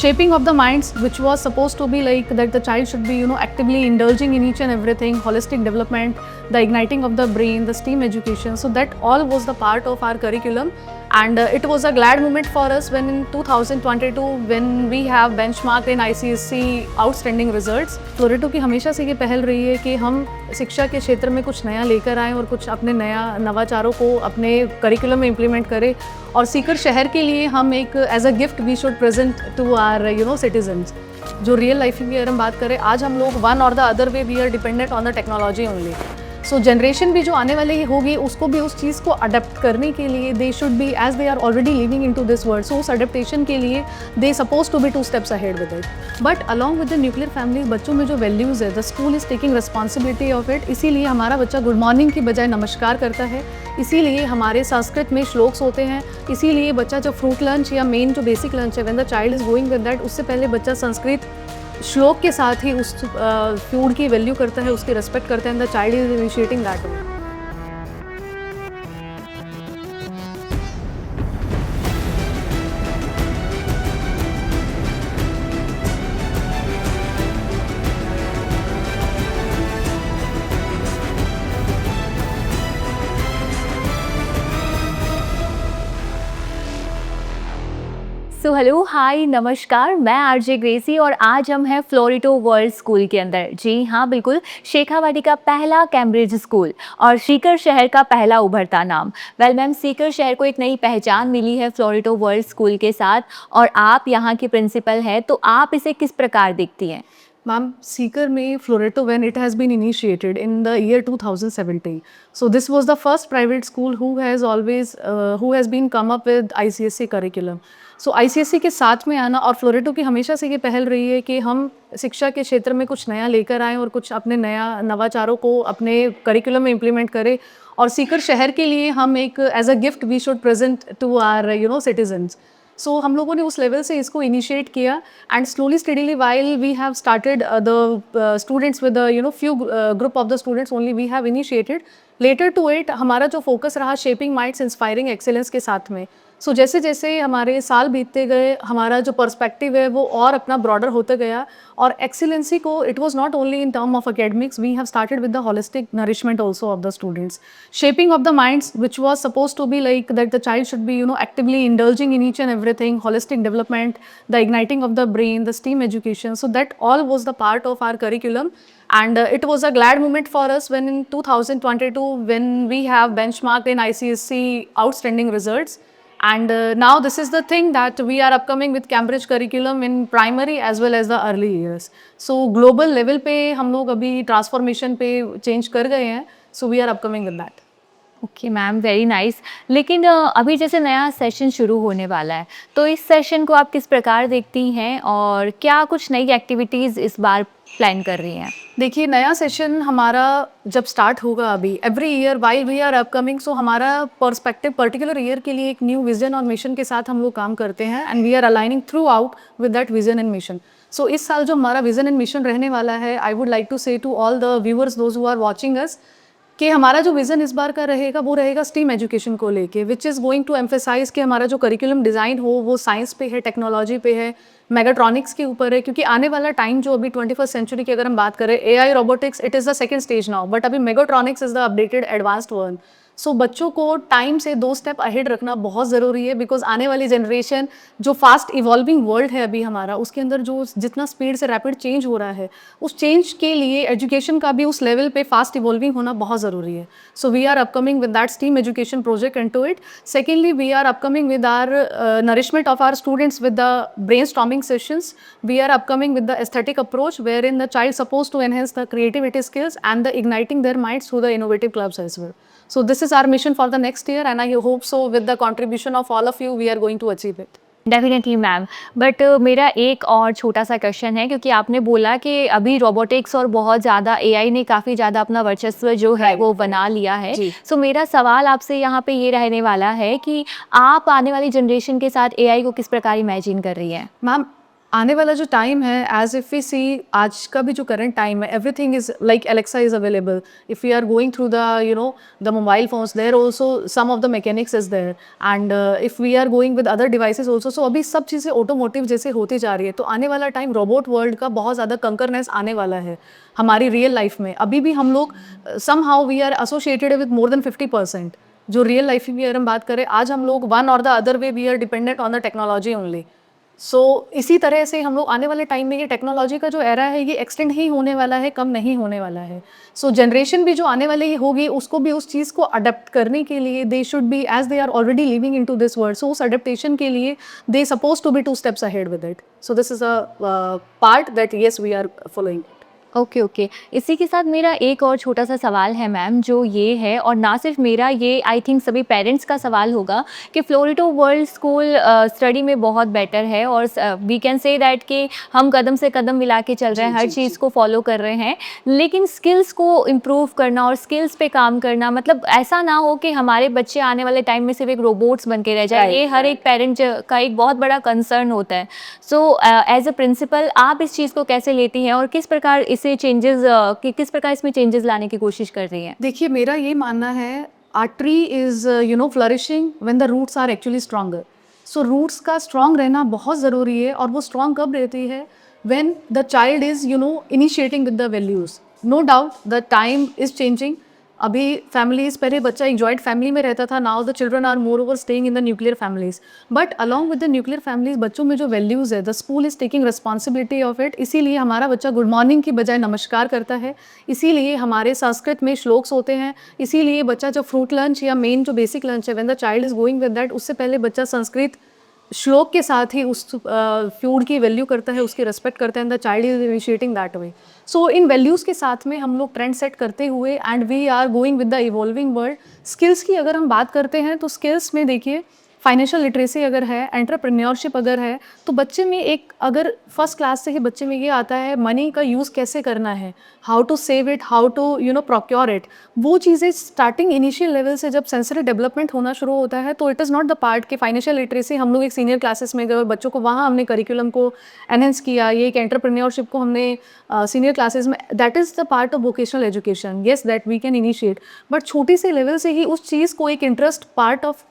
shaping of the minds, which was supposed to be like that the child should be, actively indulging in each and everything, holistic development, the igniting of the brain, the STEAM education. So that all was the part of our curriculum. And it was a glad moment for us when in 2022 when we have benchmarked in ICSE outstanding results. फ्लोरेटो की हमेशा से ये पहल रही है कि हम शिक्षा के क्षेत्र में कुछ नया लेकर आएँ और कुछ अपने नया नवाचारों को अपने करिकुलम में इम्प्लीमेंट करें। और सीकर शहर के लिए हम एक as a gift we should present to our citizens. जो रियल लाइफ की अगर हम बात करें, आज हम लोग वन और the other way we are dependent on the technology only. So generation भी जो आने वाली होगी उसको भी उस चीज़ को अडेप्ट करने के लिए they should be as they are already living in to this world, so उस अडेप्टेशन के लिए they suppose to be 2 steps ahead with it. But along with the nuclear family, बच्चों में जो वैल्यूज़ है, the school is taking responsibility of it. इसीलिए हमारा बच्चा गुड मॉर्निंग की बजाय नमस्कार करता है, इसीलिए हमारे संस्कृत में श्लोक्स होते हैं, इसीलिए बच्चा जब फ्रूट लंच या मेन जो बेसिक लंच है, when the child is going with that, उससे पहले बच्चा संस्कृत श्लोक के साथ ही उस फूड की वैल्यू करता है, उसकी रिस्पेक्ट करता है, and the child is initiating that. So hello hi नमस्कार, मैं आरजे ग्रेसी और आज हम हैं फ्लोरेटो वर्ल्ड स्कूल के अंदर। जी हाँ बिल्कुल, शेखावाटी का पहला कैम्ब्रिज स्कूल और सीकर शहर का पहला उभरता नाम। वेल मैम, सीकर शहर को एक नई पहचान मिली है फ्लोरेटो वर्ल्ड स्कूल के साथ और आप यहाँ की प्रिंसिपल हैं, तो आप इसे किस प्रकार देखती हैं? Ma'am, Seeker में Floreto, when it has been initiated in the year 2017. So this was the first private school who has been come up with ICSE curriculum. So ICSE के साथ में आना और फ्लोरेटो की हमेशा से ये पहल रही है कि हम शिक्षा के क्षेत्र में कुछ नया लेकर आएँ और कुछ अपने नया नवाचारों को अपने करिकुलम में इम्प्लीमेंट करें। और सीकर शहर के लिए हम एक as a gift we should present to our citizens. So हम लोगों ने उस लेवल से इसको इनिशिएट किया and slowly steadily while we have started the students with few group of the students only we have initiated. Later to it हमारा जो focus रहा शेपिंग माइंड्स इंस्पायरिंग एक्सेलेंस के साथ में। सो जैसे जैसे हमारे साल बीतते गए, हमारा जो पर्सपेक्टिव है वो और अपना ब्रॉडर होता गया और एक्सीलेंसी को it was not only in term of academics, we have started with the holistic nourishment also of the students, shaping of the minds which was suppose to be like that the child should be actively indulging in each and everything, holistic development, the igniting of the brain, the STEAM education. So that all was the part of our curriculum. And it was a glad moment for us when in 2022 when we have benchmarked in ICSE outstanding results. And now this is the thing that we are upcoming with Cambridge curriculum in primary as well as the early years. So global level पे हम लोग अभी transformation पे change कर गए हैं, so we are upcoming with that. Okay ma'am, very nice. लेकिन अभी जैसे नया सेशन शुरू होने वाला है, तो इस सेशन को आप किस प्रकार देखती हैं और क्या कुछ नई एक्टिविटीज़ इस बार प्लान कर रही हैं? देखिए, नया सेशन हमारा जब स्टार्ट होगा अभी every year while we are upcoming, so हमारा पर्सपेक्टिव पर्टिकुलर ईयर के लिए एक न्यू विजन और मिशन के साथ हम लोग काम करते हैं and we are aligning throughout with that vision and mission. So इस साल जो हमारा विजन एंड मिशन रहने वाला है, I would like to say to all the viewers those who are watching us कि हमारा जो विज़न इस बार का रहेगा वो रहेगा STEAM एजुकेशन को लेके, which is going to emphasise कि हमारा जो करिकुलम डिज़ाइन हो वो साइंस पे है, टेक्नोलॉजी पे है, मेगाट्रॉनिक्स के ऊपर है। क्योंकि आने वाला टाइम जो अभी 21st सेंचुरी की अगर हम बात करें, AI robotics it is the second stage now, but अभी mechatronics is the updated advanced one. So बच्चों को टाइम से 2 स्टेप अहेड रखना बहुत ज़रूरी है, बिकॉज आने वाली जनरेशन जो फास्ट इवॉल्विंग वर्ल्ड है अभी हमारा, उसके अंदर जो जितना स्पीड से रैपिड चेंज हो रहा है, उस चेंज के लिए एजुकेशन का भी उस लेवल पे फास्ट इवॉल्विंग होना बहुत ज़रूरी है। So we are upcoming with that STEAM education project into इट। Secondly, we are upcoming with our nourishment of our students with the brainstorming sessions. We are upcoming with the aesthetic approach where in the child suppose to enhance the creativity skills and the igniting their minds through the innovative clubs as well. So this is our mission for the next year and I hope so with the contribution of all of you we are going to achieve it. Definitely ma'am, but मेरा एक और छोटा सा question है, क्योंकि आपने बोला कि अभी रोबोटिक्स और बहुत ज़्यादा AI ने काफ़ी ज़्यादा अपना वर्चस्व जो है वो बना लिया है। सो मेरा सवाल आपसे यहाँ पे ये रहने वाला है कि आप आने वाली जनरेशन के साथ AI को किस प्रकार इमेजिन कर रही हैं? मैम, आने वाला जो टाइम है, एज इफ वी सी आज का भी जो करंट टाइम है, everything is like Alexa is available. If we are going through the the mobile phones, there also some of the mechanics is there. And if we are going with other devices also, so अभी सब चीज़ें automotive जैसे होती जा रही है. तो आने वाला टाइम रोबोट वर्ल्ड का बहुत ज़्यादा कंकरनेस आने वाला है हमारी रियल लाइफ में. अभी भी हम लोग somehow we are associated with more than 50%. जो रियल लाइफ की भी अगर हम बात करें, आज हम लोग वन और the other way we are dependent on the technology only. So इसी तरह से हम लोग आने वाले टाइम में ये टेक्नोलॉजी का जो एरा है ये एक्सटेंड ही होने वाला है, कम नहीं होने वाला है. सो जनरेशन भी जो आने वाली होगी उसको भी उस चीज़ को अडेप्ट करने के लिए they should be, as they are already living in to this world, so उस अडेप्टेशन के लिए they suppose to be 2 steps ahead with it. So this is a part that yes we are following. Okay okay, इसी के साथ मेरा एक और छोटा सा सवाल है मैम, जो ये है, और ना सिर्फ मेरा, ये आई थिंक सभी पेरेंट्स का सवाल होगा कि फ्लोरिटो वर्ल्ड स्कूल स्टडी में बहुत बेटर है, और वी कैन से दैट कि हम कदम से कदम मिला के चल रहे हैं, हर चीज़ को फॉलो कर रहे हैं, लेकिन स्किल्स को इम्प्रूव करना और स्किल्स पे काम करना, मतलब ऐसा ना हो कि हमारे बच्चे आने वाले टाइम में सिर्फ एक रोबोट्स बन के रह जाए. ये हर एक पेरेंट का एक बहुत बड़ा कंसर्न होता है. सो एज अ प्रिंसिपल आप इस चीज़ को कैसे लेती हैं और किस प्रकार इसे चेंजेस किस प्रकार इसमें चेंजेस लाने की कोशिश कर रही हैं? देखिए, मेरा ये मानना है, our tree is flourishing when the roots are actually stronger. So roots का स्ट्रॉन्ग रहना बहुत ज़रूरी है, और वो स्ट्रॉन्ग कब रहती है, when the child is initiating with the values. No doubt the time is changing. अभी फैमिलीज, पहले बच्चा एक जॉइंट फैमिली में रहता था, now the children are more over staying in the nuclear families. But along with the nuclear families बच्चों में जो वैल्यूज़ है, the school is taking responsibility of it. इसीलिए हमारा बच्चा गुड मॉर्निंग की बजाय नमस्कार करता है. इसीलिए हमारे संस्कृत में श्लोक्स होते हैं. इसीलिए बच्चा जब फ्रूट लंच या मेन जो बेसिक लंच है, when the child is going with that, उससे पहले बच्चा संस्कृत श्लोक के साथ ही उस फूड की वैल्यू करता है, उसकी रिस्पेक्ट करता है, and the child is initiating that way. So in values के साथ में हम लोग ट्रेंड सेट करते हुए, and we are going with the evolving world. Skills की अगर हम बात करते हैं, तो स्किल्स में देखिए, फाइनेंशियल लिटरेसी अगर है, एंटरप्रेन्योरशिप अगर है, तो बच्चे में एक, अगर फर्स्ट क्लास से ही बच्चे में ये आता है मनी का यूज़ कैसे करना है, how to save it, how to procure it. वो चीज़ें स्टार्टिंग इनिशियल लेवल से जब सेंसरी डेवलपमेंट होना शुरू होता है, तो it is not the part के फाइनेंशियल लिटरेसी हम लोग एक सीनियर क्लासेस में गए और बच्चों को वहाँ हमने करिकुलम को एनहेंस किया, ये एक एंटरप्रेन्योरशिप को हमने सीनियर क्लासेस में, that is the part of vocational education. Yes, that we can initiate, but छोटी से लेवल से ही उस चीज़ को एक इंटरेस्ट पार्ट ऑफ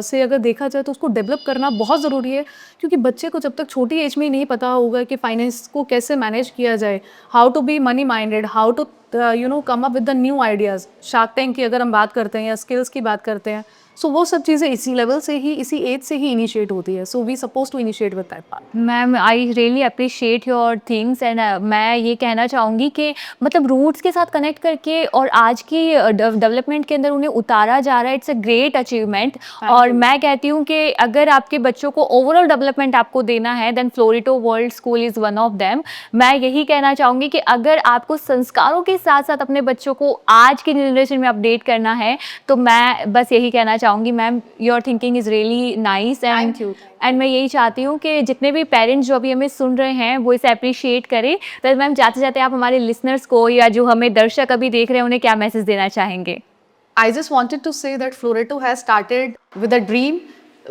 से अगर देखा जाए तो उसको डेवलप करना बहुत ज़रूरी है. क्योंकि बच्चे को जब तक छोटी एज में ही नहीं पता होगा कि फाइनेंस को कैसे मैनेज किया जाए, how to be money minded, how to come up with the new ideas. Shark Tank की अगर हम बात करते हैं या स्किल्स की बात करते हैं, सो वो सब चीज़ें इसी लेवल से ही, इसी एज से ही इनिशिएट होती है. So we suppose to initiate with that part. Ma'am I really appreciate your things, and मैं ये कहना चाहूँगी कि मतलब रूट्स के साथ कनेक्ट करके और आज की डेवलपमेंट के अंदर उन्हें उतारा जा रहा है, इट्स अ ग्रेट अचीवमेंट. और मैं कहती हूँ कि अगर आपके बच्चों को ओवरऑल डेवलपमेंट आपको देना है, then Florito world school is one of them. मैं यही कहना चाहूँगी कि अगर आपको संस्कारों के साथ साथ अपने बच्चों को आज की जनरेशन में अपडेट करना है, तो मैं बस यही कहना चाहूँगी ma'am, your thinking is really nice. Thank you. And मैं यही चाहती हूँ कि जितने भी पेरेंट्स जो अभी हमें सुन रहे हैं वो इसे अप्रिशिएट करें. तो मैम, जाते जाते आप हमारे लिसनर्स को या जो हमें दर्शक अभी देख रहे हैं उन्हें क्या मैसेज देना चाहेंगे? I just wanted to say that Floreto has started with a dream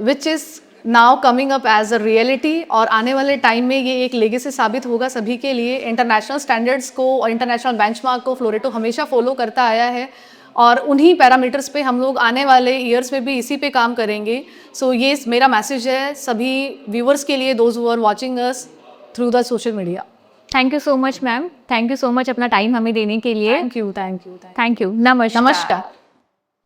which is now coming up as a reality, और आने वाले टाइम में ये एक लेगेसी साबित होगा सभी के लिए. इंटरनेशनल स्टैंडर्ड्स को और इंटरनेशनल बेंचमार्क को फ्लोरेटो हमेशा फॉलो करता आया है, और उन्हीं पैरामीटर्स पे हम लोग आने वाले ईयर्स में भी इसी पे काम करेंगे. सो ये मेरा मैसेज है सभी व्यूअर्स के लिए, those who are watching us through the social media. Thank you so much ma'am, thank you so much अपना टाइम हमें देने के लिए. Thank you. थैंक यू, नमस्कार. नमस्कार.